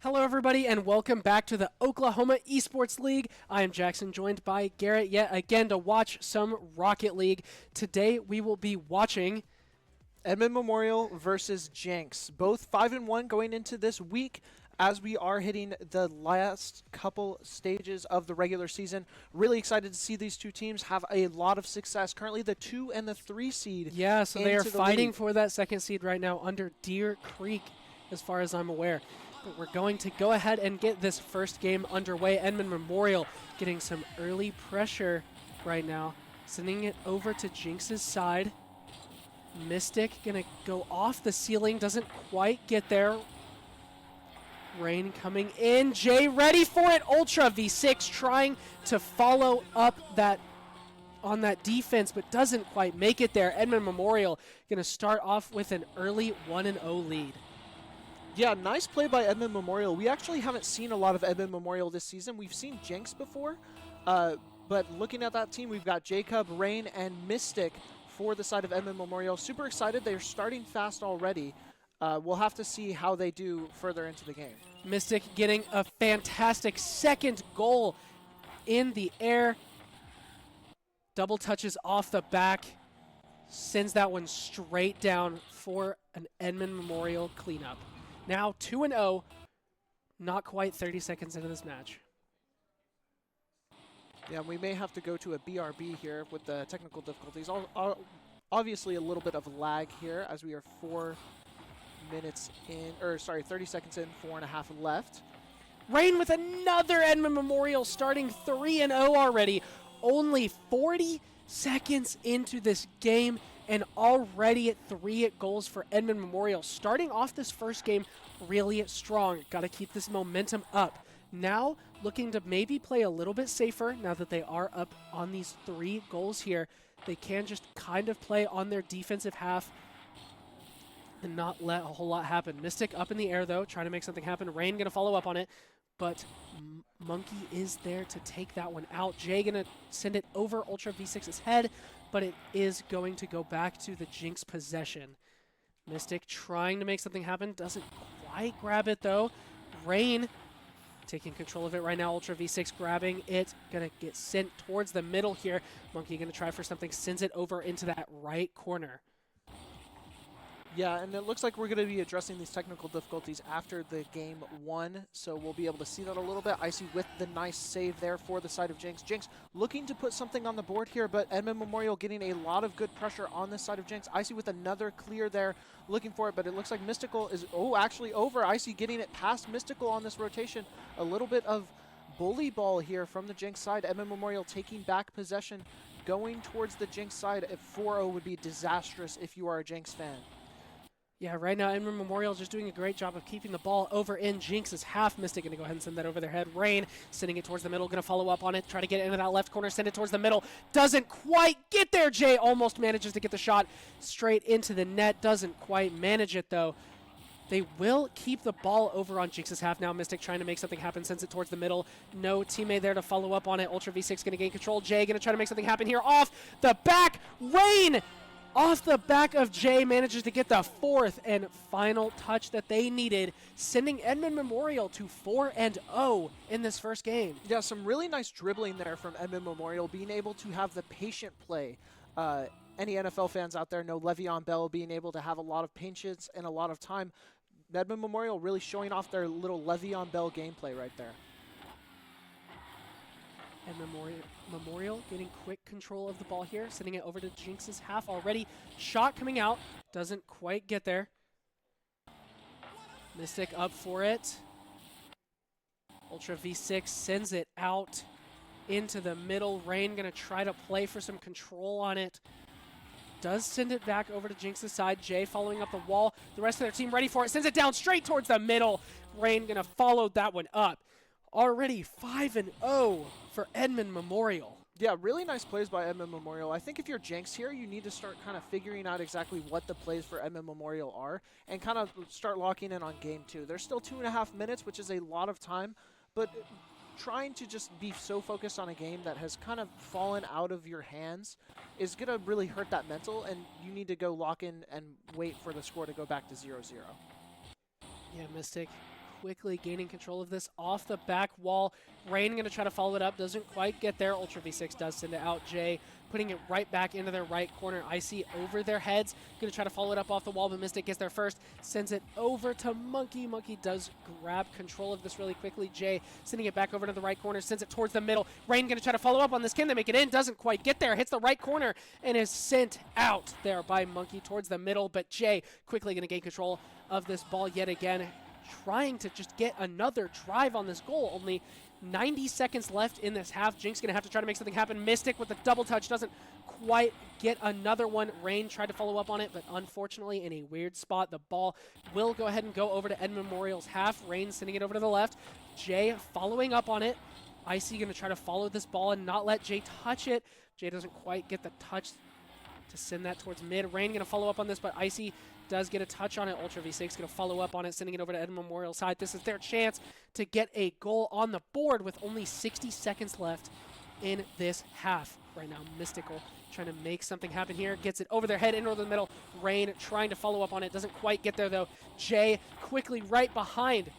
Hello, everybody, and welcome back to the Oklahoma Esports League. I am Jackson, joined by Garrett yet again to watch some Rocket League. Today, we will be watching Edmond Memorial versus Jenks. Both 5-1 going into this week as we are hitting the last couple stages of the regular season. Really excited to see these two teams have a lot of success. Currently the 2 and the 3 seed. Yeah, so they are fighting league. for that second seed right now under Deer Creek, as far as I'm aware. But we're going to go ahead and get this first game underway. Edmond Memorial getting some early pressure right now, sending it over to Jenks' side. Mystic gonna go off the ceiling, doesn't quite get there. Rain coming in, Jay ready for it. Ultra V6 trying to follow up that on that defense, but doesn't quite make it there. Edmond Memorial gonna start off with an early 1-0 lead. Yeah, nice play by Edmond Memorial. We actually haven't seen a lot of Edmond Memorial this season. We've seen Jenks before, but looking at that team, we've got Jacob, Rain, and Mystic for the side of Edmond Memorial. Super excited. They're starting fast already. We'll have to see how they do further into the game. Mystic getting a fantastic second goal in the air. Double touches off the back. Sends that one straight down for an Edmond Memorial cleanup. Now 2-0, not quite 30 seconds into this match. Yeah, we may have to go to a BRB here with the technical difficulties. Obviously a little bit of lag here as we are 30 seconds in, 4.5 left. Rain with another Edmond Memorial starting 3-0 already. Only 40 seconds into this game and already at 3 goals for Edmond Memorial. Starting off this first game really strong. Got to keep this momentum up. Now looking to maybe play a little bit safer now that they are up on these 3 goals here. They can just kind of play on their defensive half and not let a whole lot happen. Mystic up in the air, though, trying to make something happen. Rain going to follow up on it, but Monkey is there to take that one out. Jay going to send it over Ultra V6's head, but it is going to go back to the Jenks possession. Mystic trying to make something happen. Doesn't quite grab it, though. Rain taking control of it right now. Ultra V6 grabbing it. Going to get sent towards the middle here. Monkey going to try for something. Sends it over into that right corner. Yeah, and it looks like we're going to be addressing these technical difficulties after the game 1, so we'll be able to see that a little bit. Icy with the nice save there for the side of Jenks. Jenks looking to put something on the board here, but Edmond Memorial getting a lot of good pressure on this side of Jenks. Icy with another clear there, looking for it, but it looks like Mystical is, actually over. Icy getting it past Mystical on this rotation. A little bit of bully ball here from the Jenks side. Edmond Memorial taking back possession, going towards the Jenks side. At 4-0 would be disastrous if you are a Jenks fan. Yeah, right now Edmond Memorial just doing a great job of keeping the ball over in Jenks' half. Mystic going to go ahead and send that over their head. Rain sending it towards the middle, going to follow up on it, try to get it into that left corner, send it towards the middle. Doesn't quite get there. Jay almost manages to get the shot straight into the net. Doesn't quite manage it, though. They will keep the ball over on Jenks' half now. Mystic trying to make something happen, sends it towards the middle. No teammate there to follow up on it. Ultra V6 going to gain control. Jay going to try to make something happen here. Off the back. Rain! Off the back of Jay manages to get the 4th and final touch that they needed, sending Edmond Memorial to 4-0 in this first game. Yeah, some really nice dribbling there from Edmond Memorial, being able to have the patient play. Any NFL fans out there know Le'Veon Bell being able to have a lot of patience and a lot of time. Edmond Memorial really showing off their little Le'Veon Bell gameplay right there. And Memorial getting quick control of the ball here, sending it over to Jenks' half already. Shot coming out, doesn't quite get there. Mystic up for it. Ultra V6 sends it out into the middle. Rain going to try to play for some control on it. Does send it back over to Jenks' side. Jay following up the wall. The rest of their team ready for it. Sends it down straight towards the middle. Rain going to follow that one up. Already 5-0 for Edmond Memorial. Yeah, really nice plays by Edmond Memorial. I think if you're Jenks here, you need to start kind of figuring out exactly what the plays for Edmond Memorial are and kind of start locking in on game 2. There's still 2.5 minutes, which is a lot of time, but trying to just be so focused on a game that has kind of fallen out of your hands is going to really hurt that mental, and you need to go lock in and wait for the score to go back to 0-0. Yeah, Mystic quickly gaining control of this off the back wall. Rain going to try to follow it up. Doesn't quite get there. Ultra V6 does send it out. Jay putting it right back into their right corner. Icy over their heads. Going to try to follow it up off the wall, but Mystic gets there first. Sends it over to Monkey. Monkey does grab control of this really quickly. Jay sending it back over to the right corner. Sends it towards the middle. Rain going to try to follow up on this. Can they make it in? Doesn't quite get there. Hits the right corner and is sent out there by Monkey towards the middle. But Jay quickly going to gain control of this ball yet again, trying to just get another drive on this goal. Only 90 seconds left in this half. Jenks going to have to try to make something happen. Mystic with the double touch doesn't quite get another one. Rain tried to follow up on it, but unfortunately in a weird spot. The ball will go ahead and go over to Edmond Memorial's half. Rain sending it over to the left. Jay following up on it. Icy going to try to follow this ball and not let Jay touch it. Jay doesn't quite get the touch to send that towards mid. Rain going to follow up on this, but Icy does get a touch on it. Ultra V6 going to follow up on it, sending it over to Edmond Memorial's side. This is their chance to get a goal on the board with only 60 seconds left in this half. Right now, Mystical trying to make something happen here. Gets it over their head, into the middle. Rain trying to follow up on it. Doesn't quite get there, though. Jay quickly right behind.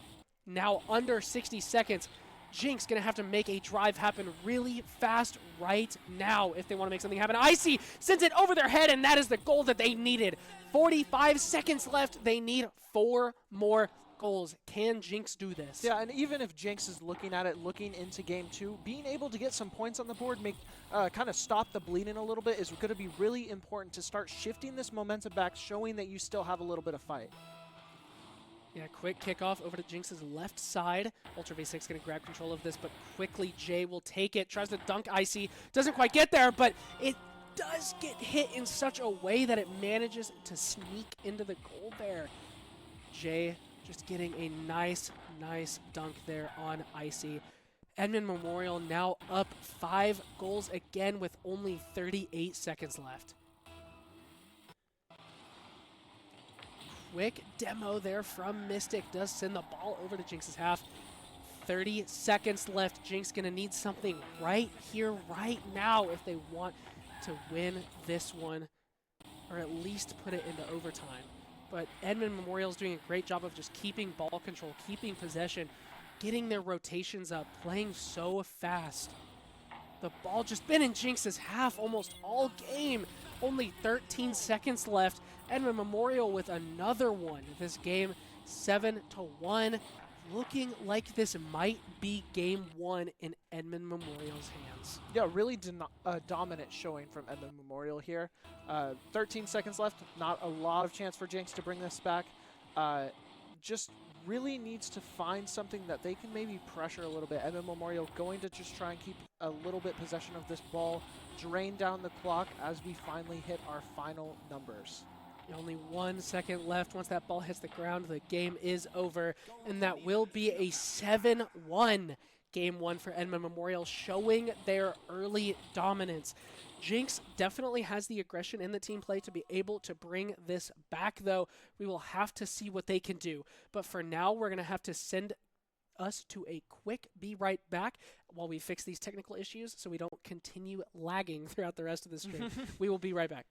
Now under 60 seconds. Jenks going to have to make a drive happen really fast right now if they want to make something happen. Icy sends it over their head, and that is the goal that they needed. 45 seconds left. They need 4 more goals. Can Jenks do this? Yeah, and even if Jenks is looking at it, looking into game 2, being able to get some points on the board, make kind of stop the bleeding a little bit is going to be really important to start shifting this momentum back, showing that you still have a little bit of fight. Yeah, quick kickoff over to Jenks' left side. Ultra V6 going to grab control of this, but quickly Jay will take it. Tries to dunk Icy. Doesn't quite get there, but it does get hit in such a way that it manages to sneak into the goal there. Jay just getting a nice dunk there on Icy. Edmond Memorial now up 5 goals again with only 38 seconds left. Quick demo there from Mystic does send the ball over to Jenks' half. 30 seconds left. Jenks going to need something right here, right now if they want to win this one, or at least put it into overtime. But Edmond Memorial's doing a great job of just keeping ball control, keeping possession, getting their rotations up, playing so fast. The ball just been in Jenks' half almost all game. Only 13 seconds left. Edmond Memorial with another one. This game 7-1. Looking like this might be game 1 in Edmond Memorial's hands. Yeah, really dominant showing from Edmond Memorial here. 13 seconds left. Not a lot of chance for Jenks to bring this back. Just really needs to find something that they can maybe pressure a little bit. Edmond Memorial going to just try and keep a little bit possession of this ball, drain down the clock as we finally hit our final numbers. Only 1 second left. Once that ball hits the ground, the game is over, and that will be a 7-1 game 1 for Edmond Memorial, showing their early dominance. Jenks definitely has the aggression in the team play to be able to bring this back, though. We will have to see what they can do. But for now, we're going to have to send us to a quick be right back while we fix these technical issues so we don't continue lagging throughout the rest of the stream. We will be right back.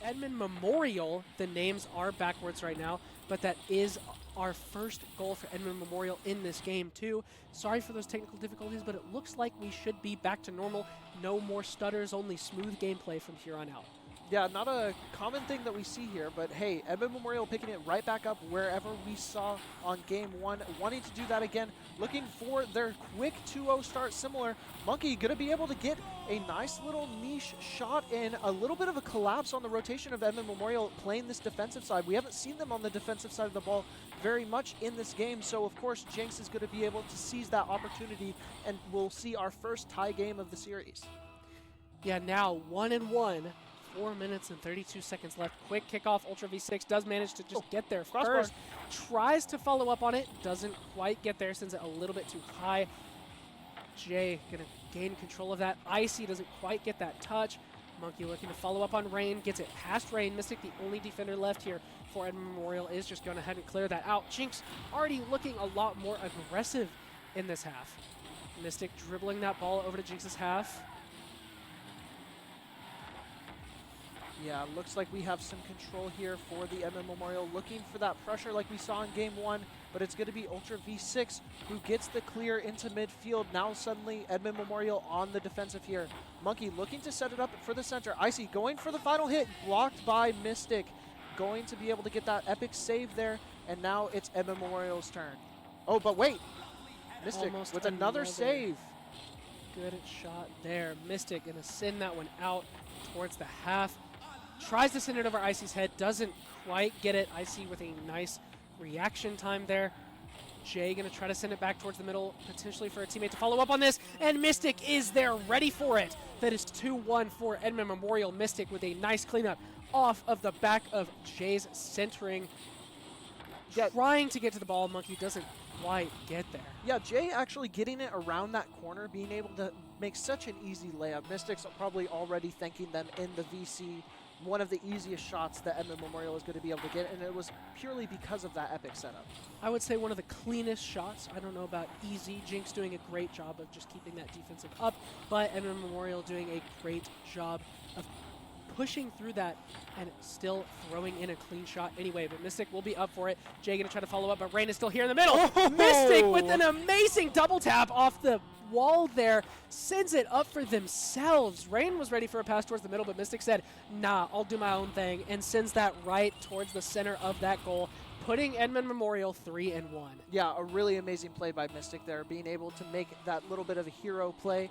Edmond Memorial. The names are backwards right now, but that is our first goal for Edmond Memorial in this game too. Sorry for those technical difficulties, but it looks like we should be back to normal. No more stutters, only smooth gameplay from here on out. Yeah, not a common thing that we see here, but hey, Edmond Memorial picking it right back up wherever we saw on game 1, wanting to do that again, looking for their quick 2-0 start similar. Monkey gonna be able to get a nice little niche shot in, a little bit of a collapse on the rotation of Edmond Memorial playing this defensive side. We haven't seen them on the defensive side of the ball very much in this game, so of course Jenks is gonna be able to seize that opportunity, and we'll see our first tie game of the series. Yeah, now 1-1. 4 minutes and 32 seconds left. Quick kickoff. Ultra V6 does manage to just get there crossbar. first. Tries to follow up on it. Doesn't quite get there. Sends it a little bit too high. Jay going to gain control of that. Icy doesn't quite get that touch. Monkey looking to follow up on Rain. Gets it past Rain. Mystic, the only defender left here for Edmond Memorial, is just going ahead and clear that out. Jenks already looking a lot more aggressive in this half. Mystic dribbling that ball over to Jinx's half. Yeah, looks like we have some control here for the Edmond Memorial, looking for that pressure like we saw in game 1, but it's going to be Ultra V6 who gets the clear into midfield. Now suddenly Edmond Memorial on the defensive here. Monkey looking to set it up for the center. Icy going for the final hit, blocked by Mystic. Going to be able to get that epic save there, and now it's Edmond Memorial's turn. Oh, but wait, Mystic Almost with another save. Good shot there. Mystic going to send that one out towards the half. Tries to send it over Icy's head, doesn't quite get it. Icy with a nice reaction time there. Jay gonna try to send it back towards the middle, potentially for a teammate to follow up on this, and Mystic is there, ready for it. That is 2-1 for Edmond Memorial. Mystic with a nice cleanup off of the back of Jay's centering. Yeah. Trying to get to the ball, Monkey doesn't quite get there. Yeah, Jay actually getting it around that corner, being able to make such an easy layup. Mystic's probably already thanking them in the VC. One of the easiest shots that Edmond Memorial is going to be able to get, and it was purely because of that epic setup. I would say one of the cleanest shots. I don't know about easy. Jenks doing a great job of just keeping that defensive up, but Edmond Memorial doing a great job of pushing through that and still throwing in a clean shot anyway. But Mystic will be up for it. Jay going to try to follow up, but Rain is still here in the middle. Oh! Mystic with an amazing double tap off the wall there, sends it up for themselves. Rain was ready for a pass towards the middle, but Mystic said, nah, I'll do my own thing, and sends that right towards the center of that goal, putting Edmond Memorial 3-1. Yeah, a really amazing play by Mystic there, being able to make that little bit of a hero play,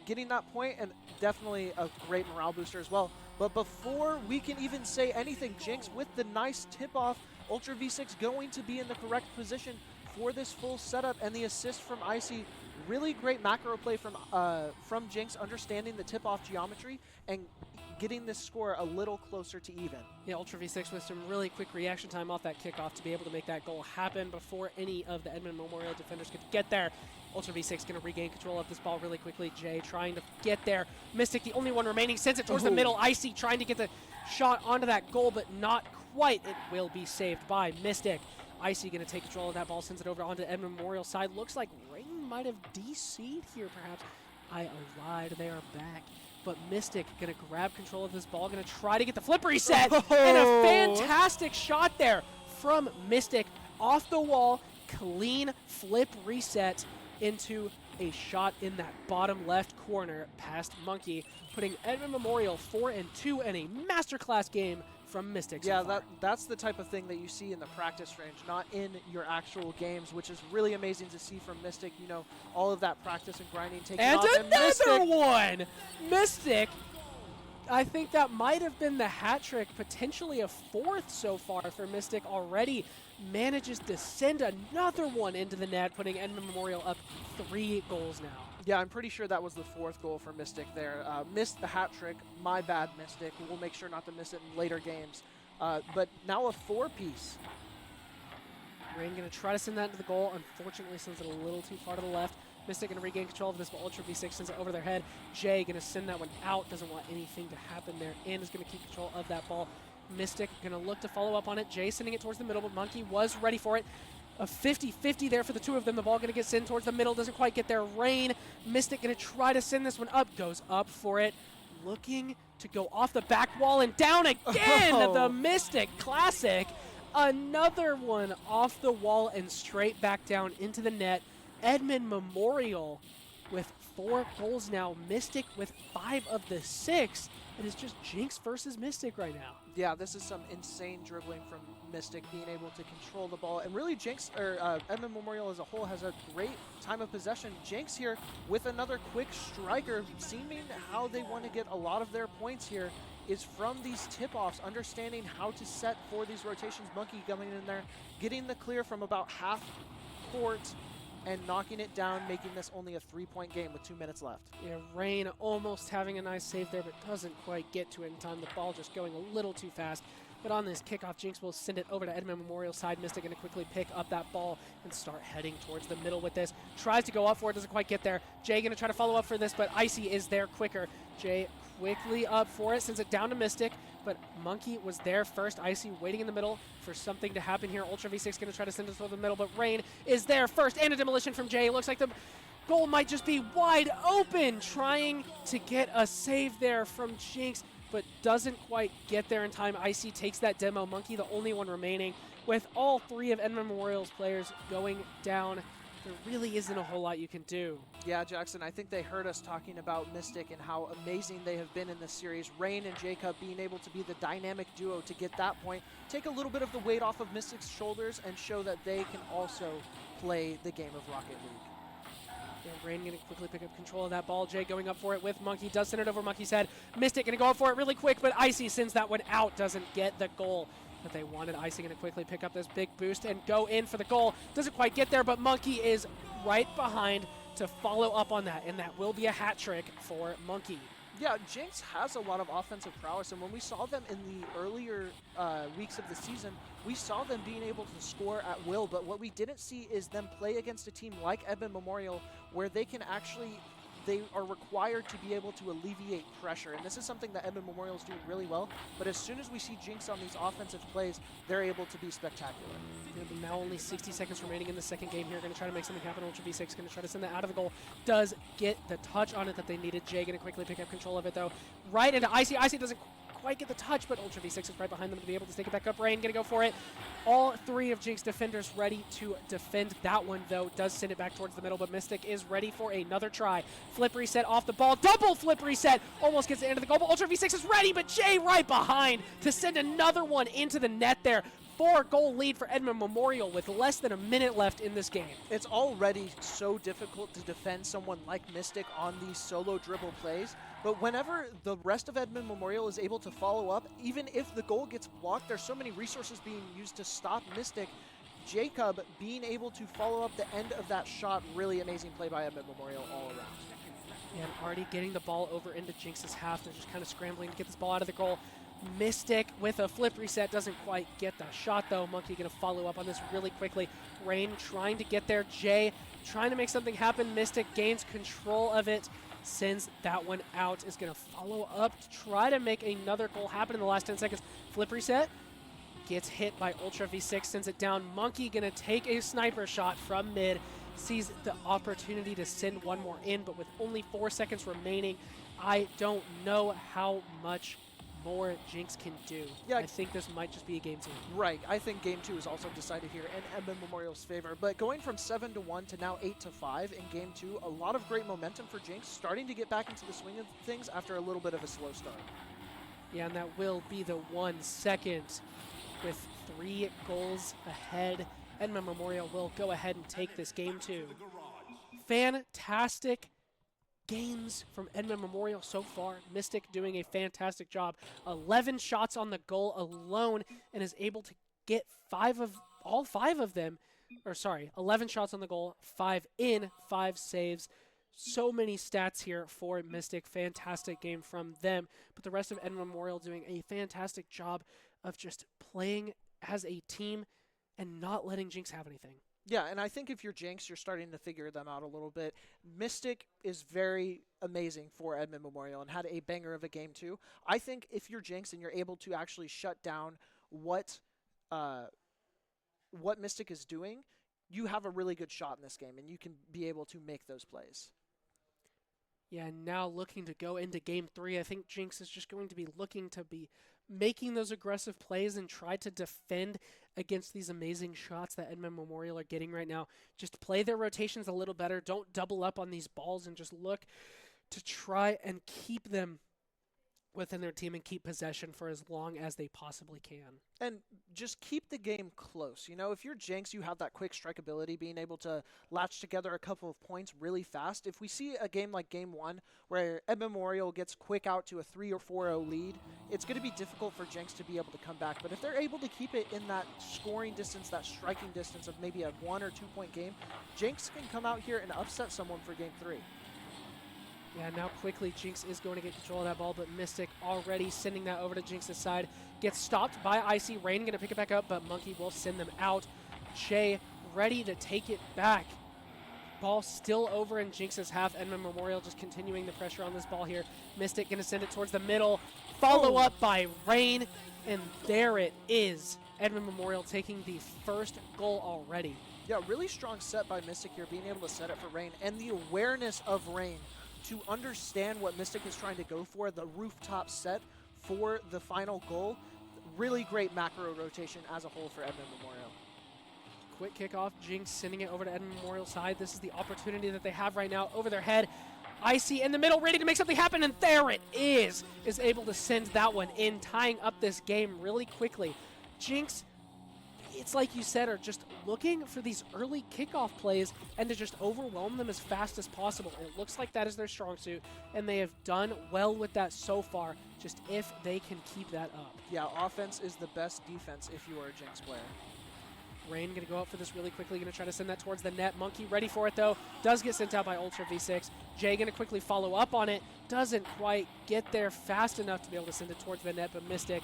getting that point, and definitely a great morale booster as well. But before we can even say anything, Jenks with the nice tip-off, Ultra V6 going to be in the correct position for this full setup, and the assist from Icy. Really great macro play from Jenks, understanding the tip-off geometry and getting this score a little closer to even. Yeah, Ultra V6 with some really quick reaction time off that kickoff to be able to make that goal happen before any of the Edmond Memorial defenders could get there. Ultra V6 going to regain control of this ball really quickly. Jay trying to get there. Mystic, the only one remaining, sends it towards the middle. Icy trying to get the shot onto that goal, but not quite. It will be saved by Mystic. Icy going to take control of that ball, sends it over onto Edmond Memorial side. Looks like Rain might have DC'd here, perhaps. I lied. They are back. But Mystic going to grab control of this ball, going to try to get the flip reset. And a fantastic shot there from Mystic off the wall. Clean flip reset into a shot in that bottom left corner past Monkey, putting Edmond Memorial 4-2 in a masterclass game from Mystic. Yeah, that's the type of thing that you see in the practice range, not in your actual games, which is really amazing to see from Mystic. You know, all of that practice and grinding taking off. And another one! Mystic, I think that might have been the hat trick, potentially a fourth so far for Mystic already. Manages to send another one into the net, putting Edmond Memorial up 3 goals now. Yeah, I'm pretty sure that was the 4th goal for Mystic there. Missed the hat trick. My bad, Mystic. We'll make sure not to miss it in later games. But now a 4-piece. Rain going to try to send that into the goal. Unfortunately, sends it a little too far to the left. Mystic going to regain control of this, but Ultra V6 sends it over their head. Jay going to send that one out. Doesn't want anything to happen there, and is going to keep control of that ball. Mystic going to look to follow up on it. Jay sending it towards the middle, but Monkey was ready for it. A 50-50 there for the two of them. The ball going to get sent towards the middle. Doesn't quite get there. Rain. Mystic going to try to send this one up. Goes up for it. looking to go off the back wall and down again. Oh. The Mystic classic. Another one off the wall and straight back down into the net. Edmond Memorial with 4 goals now. Mystic with 5 of the 6. It is just Jenks versus Mystic right now. Yeah, this is some insane dribbling from Mystic, being able to control the ball. And really, Jenks, or Edmond Memorial as a whole, has a great time of possession. Jenks here with another quick striker, seeming how they want to get a lot of their points here is from these tip-offs, understanding how to set for these rotations. Monkey coming in there, getting the clear from about half court and knocking it down, making this only a 3-point game with 2 minutes left. Yeah, Rain almost having a nice save there, but doesn't quite get to it in time. The ball just going a little too fast. But on this kickoff, Jenks will send it over to Edmond Memorial side. Mystic going to quickly pick up that ball and start heading towards the middle with this. Tries to go up for it, doesn't quite get there. Jay going to try to follow up for this, but Icy is there quicker. Jay quickly up for it, sends it down to Mystic, but Monkey was there first. Icy waiting in the middle for something to happen here. Ultra V6 going to try to send it to the middle, but Rain is there first, and a demolition from Jay. Looks like the goal might just be wide open, trying to get a save there from Jenks, but doesn't quite get there in time. Icy takes that demo. Monkey, the only one remaining. With all 3 of Edmond Memorial's players going down, there really isn't a whole lot you can do. Yeah, Jackson, I think they heard us talking about Mystic and how amazing they have been in this series. Rain and Jacob being able to be the dynamic duo to get that point, take a little bit of the weight off of Mystic's shoulders and show that they can also play the game of Rocket League. Yeah, Rain going to quickly pick up control of that ball. Jay going up for it with Monkey. Does send it over Monkey's head. Mystic going to go up for it really quick, but Icy sends that one out. Doesn't get the goal that they wanted. Icy going to quickly pick up this big boost and go in for the goal. Doesn't quite get there, but Monkey is right behind to follow up on that, and that will be a hat trick for Monkey. Yeah, Jenks has a lot of offensive prowess, and when we saw them in the earlier weeks of the season, we saw them being able to score at will, but what we didn't see is them play against a team like Edmond Memorial where they can actually, they are required to be able to alleviate pressure, and this is something that Edmond Memorial is doing really well, but as soon as we see Jenks on these offensive plays, they're able to be spectacular. Yeah, but now only 60 seconds remaining in the second game here. Going to try to make something happen. Ultra V6 going to try to send that out of the goal. Does get the touch on it that they needed. Jay going to quickly pick up control of it, though. Right into Icy. Icy doesn't quite get the touch, but Ultra V6 is right behind them to be able to take it back up. Rain going to go for it. All 3 of Jenks' defenders ready to defend that one, though. Does send it back towards the middle, but Mystic is ready for another try. Flip reset off the ball. Double flip reset. Almost gets the end of the goal, but Ultra V6 is ready, but Jay right behind to send another one into the net there. 4-goal lead for Edmond Memorial with less than a minute left in this game. It's already so difficult to defend someone like Mystic on these solo dribble plays, but whenever the rest of Edmond Memorial is able to follow up, even if the goal gets blocked, there's so many resources being used to stop Mystic. Jacob being able to follow up the end of that shot, really amazing play by Edmond Memorial all around. And already getting the ball over into Jenks' half. They're just kind of scrambling to get this ball out of the goal. Mystic with a flip reset doesn't quite get the shot, though. Monkey going to follow up on this really quickly. Rain trying to get there. Jay trying to make something happen. Mystic gains control of it, sends that one out. Is going to follow up to try to make another goal happen in the last 10 seconds. Flip reset. Gets hit by Ultra V6, sends it down. Monkey going to take a sniper shot from mid. Sees the opportunity to send one more in, but with only 4 seconds remaining, I don't know how much more Jenks can do. Yeah, I think this might just be a game 2. Right. I think game 2 is also decided here in Edmond Memorial's favor. But going from 7-1 to now 8-5 in game 2, a lot of great momentum for Jenks, starting to get back into the swing of things after a little bit of a slow start. Yeah, and that will be the 1 second with 3 goals ahead. Edmond Memorial will go ahead and take this game 2. Fantastic games from Edmond Memorial so far. Mystic doing a fantastic job. 11 shots on the goal alone and is able to get all five of them. Or sorry, 11 shots on the goal, 5 in, 5 saves. So many stats here for Mystic. Fantastic game from them. But the rest of Edmond Memorial doing a fantastic job of just playing as a team and not letting Jenks have anything. Yeah, and I think if you're Jenks, you're starting to figure them out a little bit. Mystic is very amazing for Edmond Memorial and had a banger of a game too. I think if you're Jenks and you're able to actually shut down what Mystic is doing, you have a really good shot in this game and you can be able to make those plays. Yeah, now looking to go into game 3, I think Jenks is just going to be looking to be making those aggressive plays and try to defend against these amazing shots that Edmond Memorial are getting right now. Just play their rotations a little better. Don't double up on these balls and just look to try and keep them within their team and keep possession for as long as they possibly can. And just keep the game close. You know, if you're Jenks, you have that quick strike ability, being able to latch together a couple of points really fast. If we see a game like game 1 where Edmond Memorial gets quick out to a 3 or 4-0 lead, it's going to be difficult for Jenks to be able to come back. But if they're able to keep it in that scoring distance, that striking distance of maybe a 1 or 2 point game, Jenks can come out here and upset someone for game 3. Yeah, now quickly Jenks is going to get control of that ball, but Mystic already sending that over to Jenks' side. Gets stopped by Icy. Rain going to pick it back up, but Monkey will send them out. Jay ready to take it back. Ball still over in Jenks' half. Edmond Memorial just continuing the pressure on this ball here. Mystic going to send it towards the middle. Follow up by Rain, and there it is. Edmond Memorial taking the first goal already. Yeah, really strong set by Mystic here, being able to set it for Rain, and the awareness of Rain to understand what Mystic is trying to go for, the rooftop set for the final goal. Really great macro rotation as a whole for Edmond Memorial. Quick kickoff, Jenks sending it over to Edmond Memorial side. This is the opportunity that they have right now over their head. Icy in the middle, ready to make something happen, and there it is able to send that one in, tying up this game really quickly. Jenks, it's like you said, are just looking for these early kickoff plays and to just overwhelm them as fast as possible. It looks like that is their strong suit, and they have done well with that so far, just if they can keep that up. Yeah, offense is the best defense if you are a Jenks player. Rain going to go up for this really quickly, going to try to send that towards the net. Monkey ready for it, though. Does get sent out by Ultra V6. Jay going to quickly follow up on it. Doesn't quite get there fast enough to be able to send it towards the net, but Mystic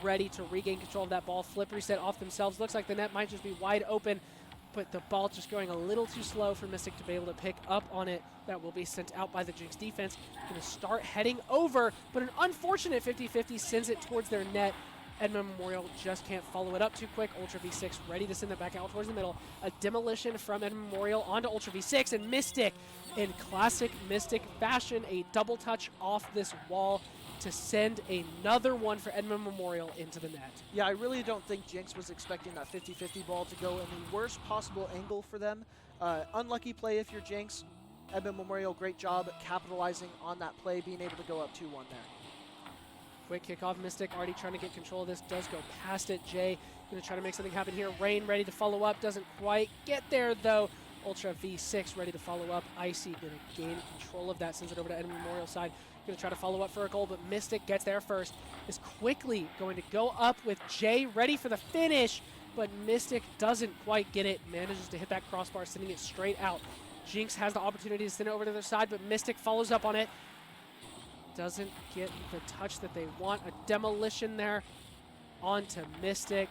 ready to regain control of that ball. Flip reset off themselves. Looks like the net might just be wide open, but the ball just going a little too slow for Mystic to be able to pick up on it. That will be sent out by the Jenks defense. Going to start heading over, but an unfortunate 50-50 sends it towards their net. Edmond Memorial just can't follow it up too quick. Ultra V6 ready to send it back out towards the middle. A demolition from Edmond Memorial onto Ultra V6, and Mystic, in classic Mystic fashion, a double touch off this wall to send another one for Edmond Memorial into the net. Yeah, I really don't think Jenks was expecting that 50-50 ball to go in the worst possible angle for them. Unlucky play if you're Jenks. Edmond Memorial, great job capitalizing on that play, being able to go up 2-1 there. Quick kickoff, Mystic already trying to get control of this, does go past it. Jay going to try to make something happen here. Rain ready to follow up, doesn't quite get there though. Ultra V6 ready to follow up. Icy going to gain control of that, sends it over to Edmond Memorial side. Going to try to follow up for a goal, but Mystic gets there first. Is quickly going to go up with Jay ready for the finish, but Mystic doesn't quite get it. Manages to hit that crossbar, sending it straight out. Jenks has the opportunity to send it over to their side, but Mystic follows up on it. Doesn't get the touch that they want. A demolition there onto Mystic.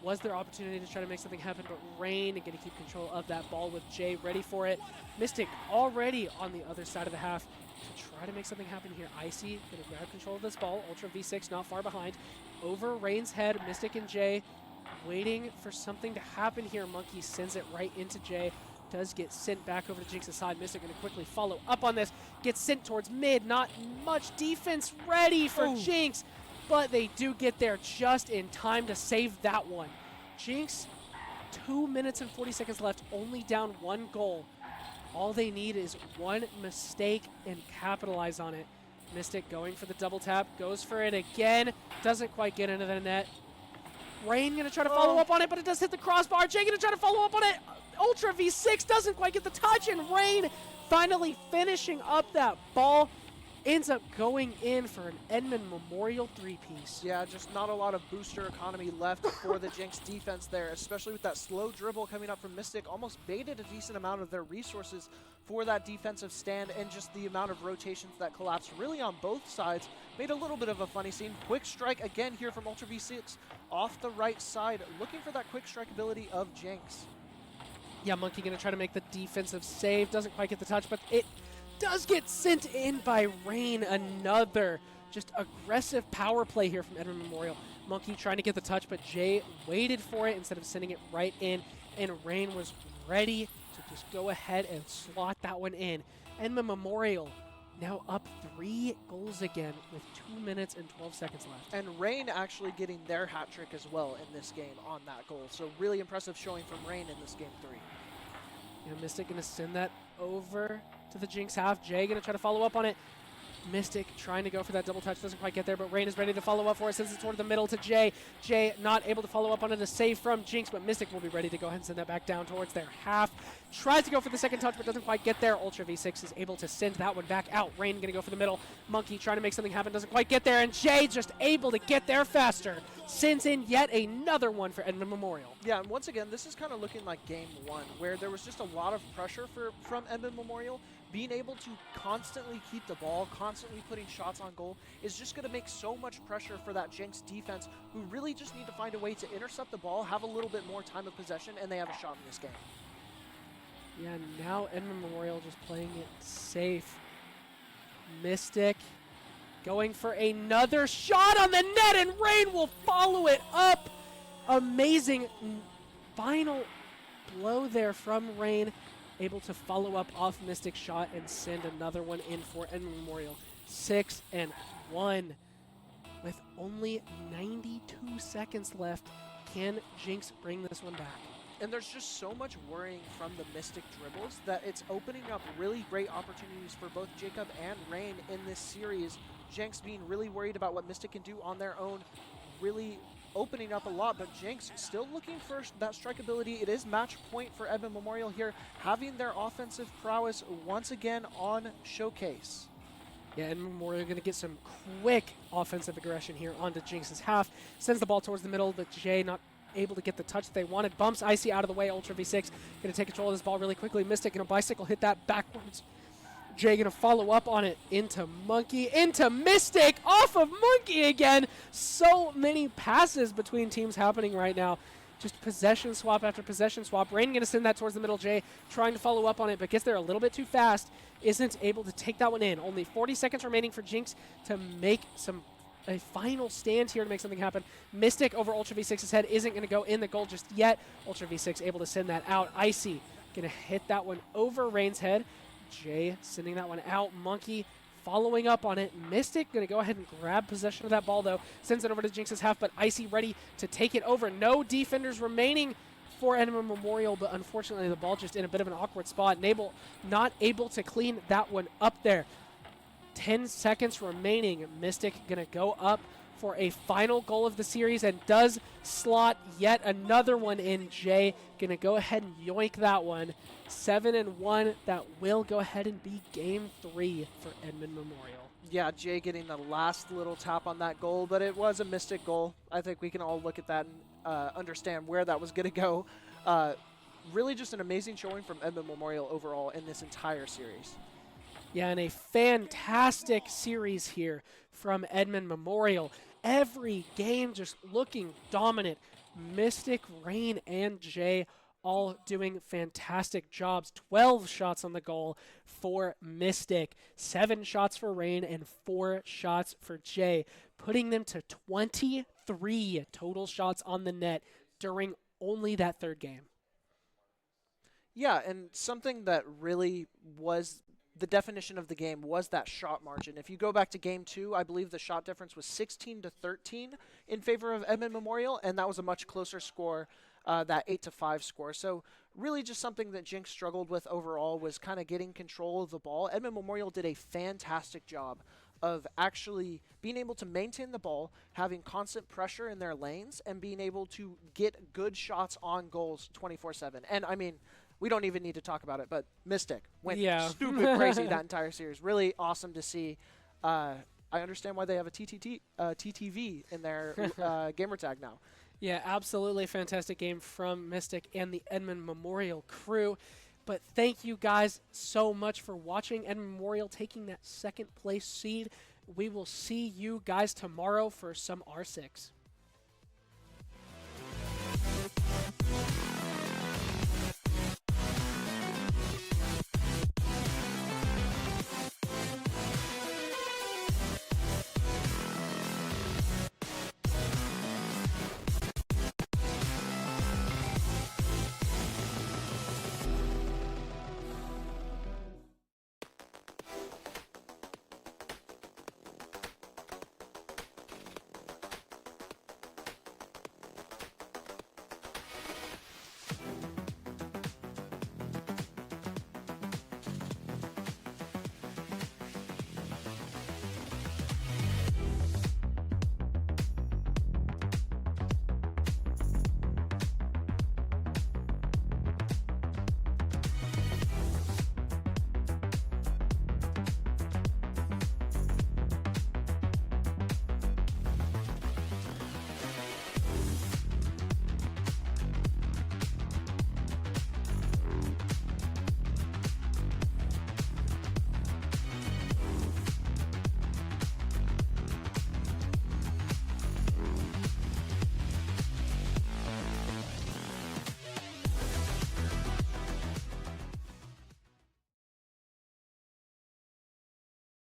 Was their opportunity to try to make something happen, but Rain going to keep control of that ball with Jay ready for it. Mystic already on the other side of the half to try to make something happen here. Icy going to grab control of this ball. Ultra V6 not far behind. Over Rain's head, Mystic and Jay waiting for something to happen here. Monkey sends it right into Jay. Does get sent back over to Jenks' side. Mystic going to quickly follow up on this. Gets sent towards mid. Not much defense ready for Jenks, but they do get there just in time to save that one. Jenks, 2 minutes and 40 seconds left, only down 1 goal. All they need is one mistake and capitalize on it. Mystic going for the double tap, goes for it again. Doesn't quite get into the net. Rain going to try to follow up on it, but it does hit the crossbar. Jay going to try to follow up on it. Ultra V6 doesn't quite get the touch, and Rain finally finishing up that ball. Ends up going in for an Edmond Memorial 3-piece. Yeah, just not a lot of booster economy left for the Jenks defense there, especially with that slow dribble coming up from Mystic. Almost baited a decent amount of their resources for that defensive stand, and just the amount of rotations that collapsed really on both sides made a little bit of a funny scene. Quick strike again here from Ultra V6 off the right side, looking for that quick strike ability of Jenks. Yeah, Monkey going to try to make the defensive save. Doesn't quite get the touch, but it does get sent in by Rain. Another just aggressive power play here from Edmond Memorial. Monkey trying to get the touch, but Jay waited for it instead of sending it right in, and Rain was ready to just go ahead and slot that one in. Edmond Memorial now up 3 goals again with 2 minutes and 12 seconds left. And Rain actually getting their hat trick as well in this game on that goal. So really impressive showing from Rain in this game 3. Yeah, Mystic going to send that over to the Jenks half. Jay going to try to follow up on it. Mystic trying to go for that double touch, doesn't quite get there, but Rain is ready to follow up for it, sends it toward the middle to Jay. Jay not able to follow up on it, a save from Jenks, but Mystic will be ready to go ahead and send that back down towards their half. Tries to go for the second touch, but doesn't quite get there. Ultra V6 is able to send that one back out. Rain going to go for the middle. Monkey trying to make something happen, doesn't quite get there, and Jay just able to get there faster. Sends in yet another one for Edmond Memorial. Yeah, and once again, this is kind of looking like game 1, where there was just a lot of pressure from Edmond Memorial. Being able to constantly keep the ball, constantly putting shots on goal is just going to make so much pressure for that Jenks defense, who really just need to find a way to intercept the ball, have a little bit more time of possession, and they have a shot in this game. Yeah, now Edmond Memorial just playing it safe. Mystic going for another shot on the net, and Rain will follow it up. Amazing final blow there from Rain. Able to follow up off Mystic's shot and send another one in for Edmond Memorial. 6-1. With only 92 seconds left, can Jenks bring this one back? And there's just so much worrying from the Mystic dribbles that it's opening up really great opportunities for both Jacob and Rain in this series. Jenks being really worried about what Mystic can do on their own, really opening up a lot, but Jenks still looking for that strikeability. It is match point for Edmond Memorial here, having their offensive prowess once again on showcase. Yeah, Edmond Memorial going to get some quick offensive aggression here onto Jenks' half. Sends the ball towards the middle, but Jay not able to get the touch that they wanted. Bumps Icy out of the way. Ultra V6 going to take control of this ball really quickly. Mystic and a bicycle hit that backwards. Jay going to follow up on it into Monkey, into Mystic, off of Monkey again. So many passes between teams happening right now. Just possession swap after possession swap. Rain going to send that towards the middle. Jay trying to follow up on it, but gets there a little bit too fast. Isn't able to take that one in. Only 40 seconds remaining for Jenks to make a final stand here to make something happen. Mystic over Ultra V6's head isn't going to go in the goal just yet. Ultra V6 able to send that out. Icy going to hit that one over Rain's head. Jay sending that one out. Monkey following up on it. Mystic going to go ahead and grab possession of that ball, though. Sends it over to Jenks' half, but Icy ready to take it over. No defenders remaining for Edmond Memorial, but unfortunately the ball just in a bit of an awkward spot. Not able to clean that one up there. 10 seconds remaining. Mystic going to go up for a final goal of the series and does slot yet another one in. Jay going to go ahead and yoink that one. 7-1. That will go ahead and be game 3 for Edmond Memorial. Yeah, Jay getting the last little tap on that goal, but it was a Mystic goal. I think we can all look at that and understand where that was going to go. Really just an amazing showing from Edmond Memorial overall in this entire series. Yeah, and a fantastic series here from Edmond Memorial. Every game just looking dominant. Mystic, Rain, and Jay all doing fantastic jobs. 12 shots on the goal for Mystic, 7 shots for Rain, and 4 shots for Jay, putting them to 23 total shots on the net during only that third game. Yeah, and something that really was the definition of the game was that shot margin. If you go back to game 2, I believe the shot difference was 16-13 in favor of Edmond Memorial, and that was a much closer score, that 8-5 score. So really just something that Jenks struggled with overall was kind of getting control of the ball. Edmond Memorial did a fantastic job of actually being able to maintain the ball, having constant pressure in their lanes, and being able to get good shots on goals 24/7. And I mean, we don't even need to talk about it, but Mystic went stupid crazy that entire series. Really awesome to see. I understand why they have a TTV in their gamer tag now. Yeah, absolutely fantastic game from Mystic and the Edmond Memorial crew. But thank you guys so much for watching Edmond Memorial taking that second place seed. We will see you guys tomorrow for some R6.